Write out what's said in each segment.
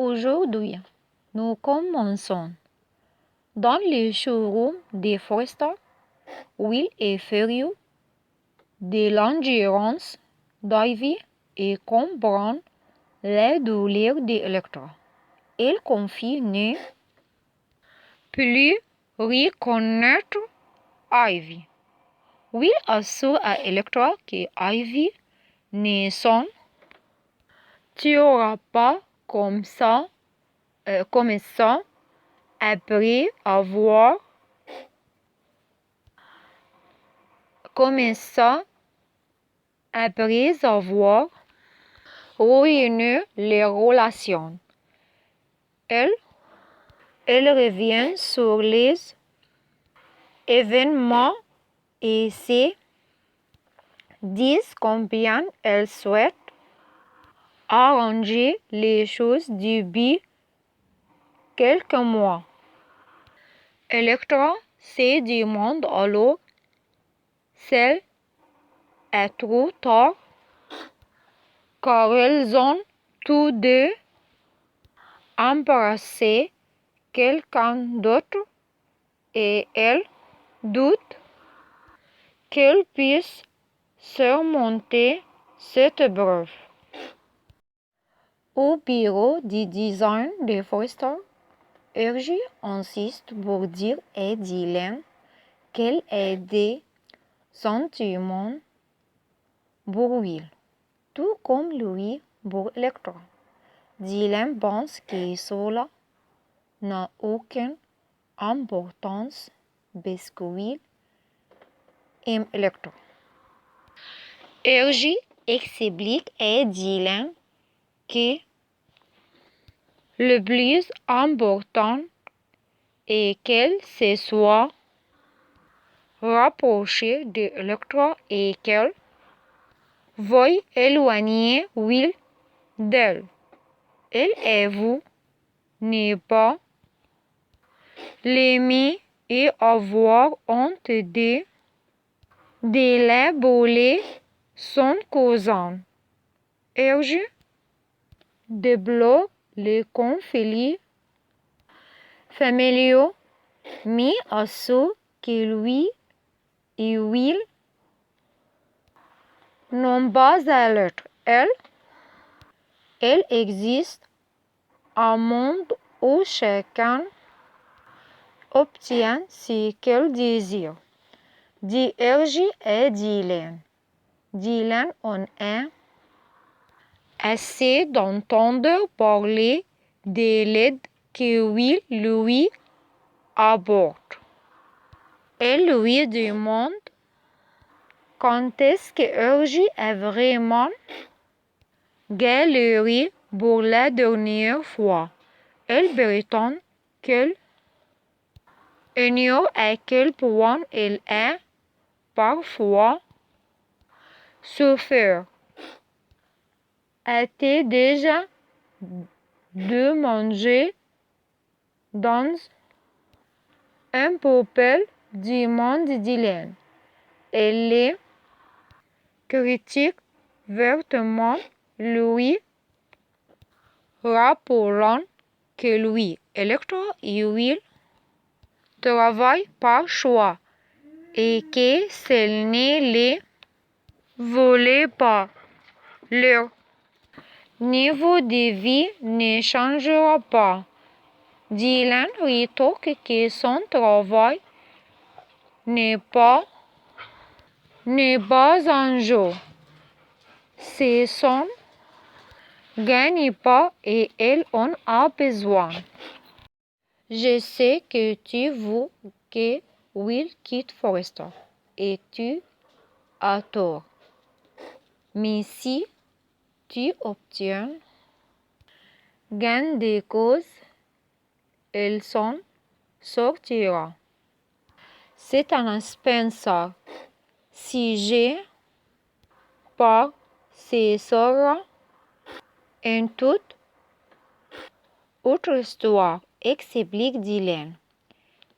Aujourd'hui, nous commençons dans le showroom des Forester. Will est furieux de l'endurance d'Ivy et comprend les douleurs d'Electra. Il confie ne plus reconnaître Ivy. Will assure à Electra que Ivy ne s'en tuera pas comme ça après avoir ruiné les relations. Elle revient sur les événements et se dit combien elle souhaite arranger les choses depuis quelques mois. Electra se demande alors s'il est trop tard, car elles ont tous deux embrassé quelqu'un d'autre et elle doute qu'elle puisse surmonter cette épreuve. Au bureau du design de Forester, Ergie insiste pour dire à Dylan qu'elle a des sentiments pour Will, tout comme lui pour Electra. Dylan pense que cela n'a aucune importance parce que Will aime Electra. Ergie explique à Dylan que le plus important est qu'elle se soit rapprochée d'Electra et qu'elle veuille éloigner Will d'elle. Elle avoue ne pas l'aimer et avoir honte de l'appeler son cousin. Ergie débloque les conflits familiaux, mais assure que lui et Will n'ont pas à l'être. Il existe un monde où chacun obtient ce qu'il désire, dit Ergie à Dylan. Dylan en a assez d'entendre parler de l'aide que Will lui apporte. Elle lui demande quand est-ce que Ergie a vraiment galéré pour la dernière fois. Elle prétend qu'elle ignore à quel point elle a parfois souffert. A-t-elle déjà de manger dans un poubelle du monde Dylan? Elle les critique vertement, lui rappelant que lui, Electra et Will travaillent par choix et que s'ils ne les voulaient pas, leur niveau de vie ne changera pas. Dylan rétorque que son travail n'est pas un jeu. C'est son gagne-pain et elle en a besoin. Je sais que tu veux que Will quitte Forester et tu as tort. Mais si tu obtiens gain de cause, elle s'en sortira. C'est un Spencer. Si j'ai pas, ce sera une toute autre histoire, explique Dylan.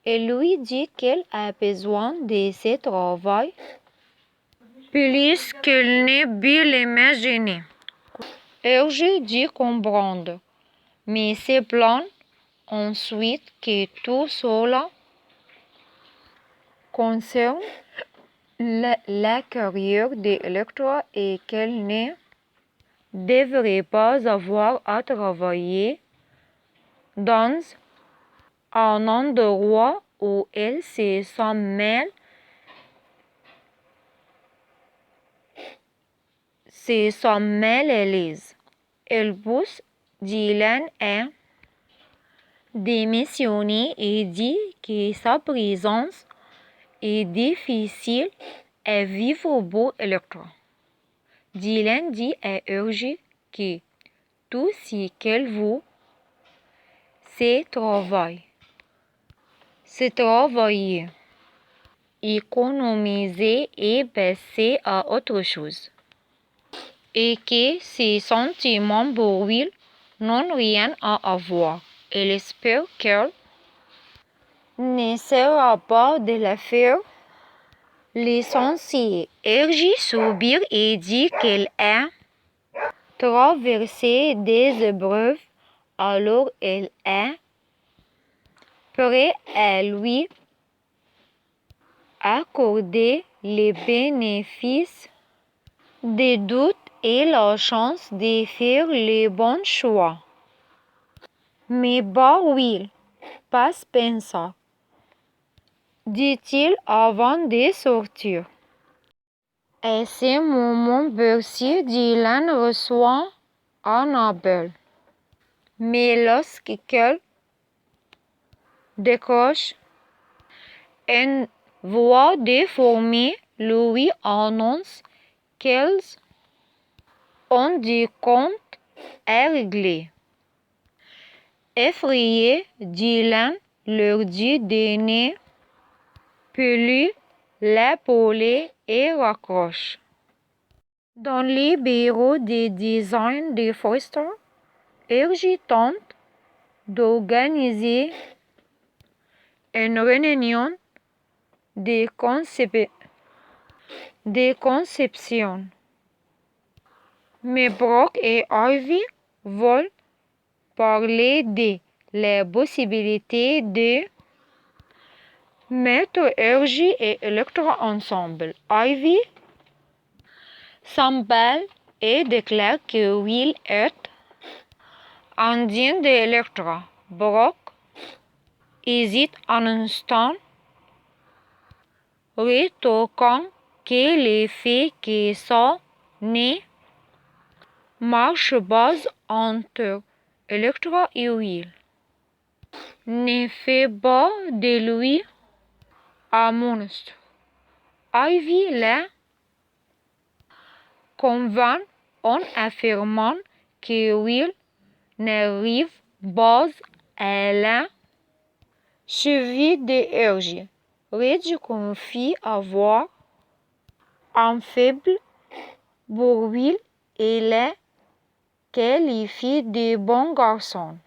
Elle lui dit qu'elle a besoin de ce travail plus qu'elle ne peut l'imaginer. Ergie dit comprendre mais c'est plan ensuite que tout cela concerne la carrière d'Electra et qu'elle ne devrait pas avoir à travailler dans un endroit où elle se sent mal à l'aise. Elle pousse Dylan à démissionner et dit que sa présence est difficile à vivre pour Electra. Dylan dit à Urge que tout ce qu'elle veut, c'est travailler, économiser et passer à autre chose. Et que ses sentiments pour Will n'ont rien à voir. Elle espère qu'elle ne sera pas de la faire licencier. Urge soupire et dit qu'elle a traversé des épreuves, alors elle est prête à lui accorder les bénéfices des doutes et la chance de faire les bons choix. Mais bah Will, pas penser, dit-il avant de sortir. À ce moment précis, Dylan reçoit un appel. Mais lorsqu'elle décroche, une voix déformée lui annonce qu'elles ont du compte à régler. Effrayé, Dylan leur dit de ne plus l'appeler et raccroche. Dans les bureaux de design de Foster, Urge tente d'organiser une réunion de conception. Mais Brock et Ivy veulent parler de la possibilité de mettre Urge et Electra ensemble. Ivy s'emballe et déclare que Will est indien d'Electra. Brock hésite un instant, rétorquant que le fait que ça ne marche pas entre Electra et Will ne fait pas de lui un monstre. Ivy la convainc en affirmant que Will n'arrive pas à la cheville de Urge. Red confie avoir un faible pour Will et la qualifie de bon garçon.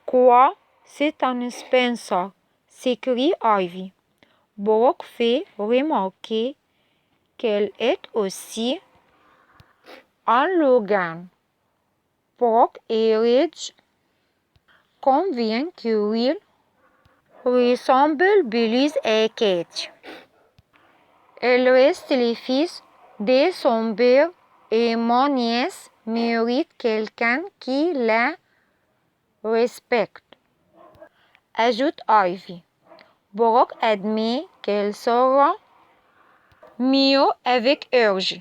Quoi, c'est un Spencer, s'écrie Ivy. Brock fait remarquer qu'elle est aussi un Logan. Brock et Ridge conviennent que Will ressemble Billy et Kate. Elle reste les fils de son père et mon nièce mérite quelqu'un qui la respecte, ajoute Ivy. Brock admet qu'elle sera mieux avec Urge.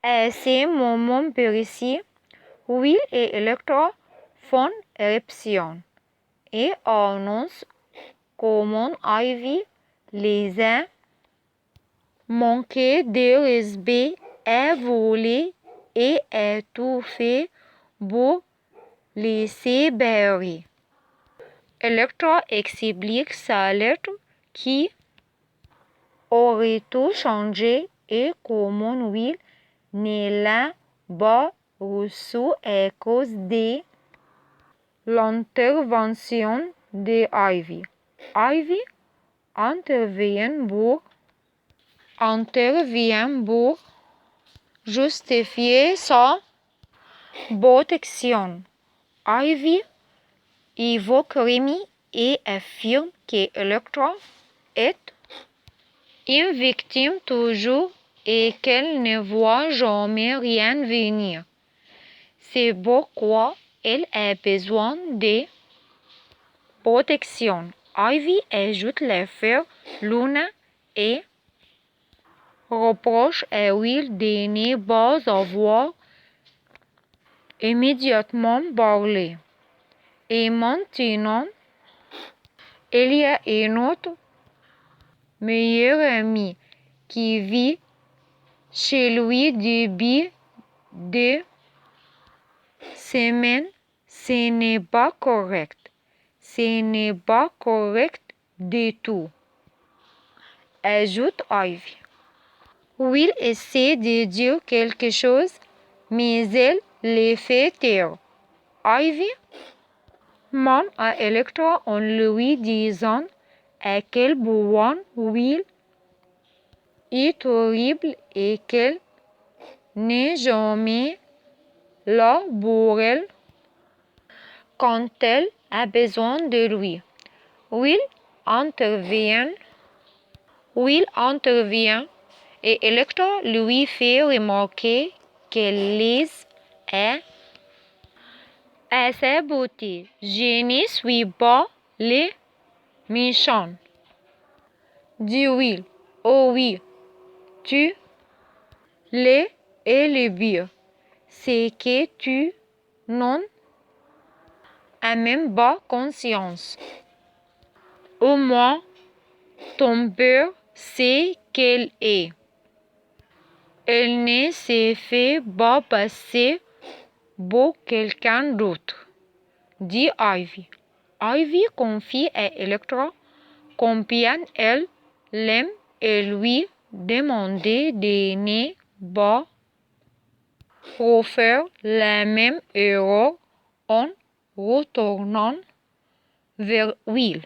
À ce moment précis, Will et Electra font éruption et annoncent comment Ivy les a manqué de respect, a volé et a tout fait pour laisser Barry. Electra explique sa lettre qui aurait tout changé et comment Will ne l'a pas reçu à cause de l'intervention de Ivy. Ivy intervient pour justifier sa protection. Ivy évoque Rémi et affirme qu'Electra est une victime toujours et qu'elle ne voit jamais rien venir. C'est pourquoi elle a besoin de protection. Ivy ajoute les frères Luna et reproche à Will de ne pas avoir immédiatement parlé. Et maintenant, il y a un autre meilleur ami qui vit chez lui depuis 2 semaines. Ce n'est pas correct. Ce n'est pas correct du tout, ajoute Ivy. Will essaie de dire quelque chose, mais elle le fait taire. Ivy ment à Electra en lui disant à quel point Will est horrible et qu'elle n'est jamais là pour elle quand elle a besoin de lui. Will intervient et Electra lui fait remarquer qu'elle Liz est à sa beauté. Je ne suis pas le méchant, dit Will. Oh oui, tu l'es et le pire, c'est que tu n'en as même pas conscience. Au moins, ton père sait qu'elle est. Elle ne se fait pas passer pour quelqu'un d'autre, dit Ivy. Ivy confie à Electra combien elle l'aime et lui demande de ne pas refaire la même erreur en retournant vers Will.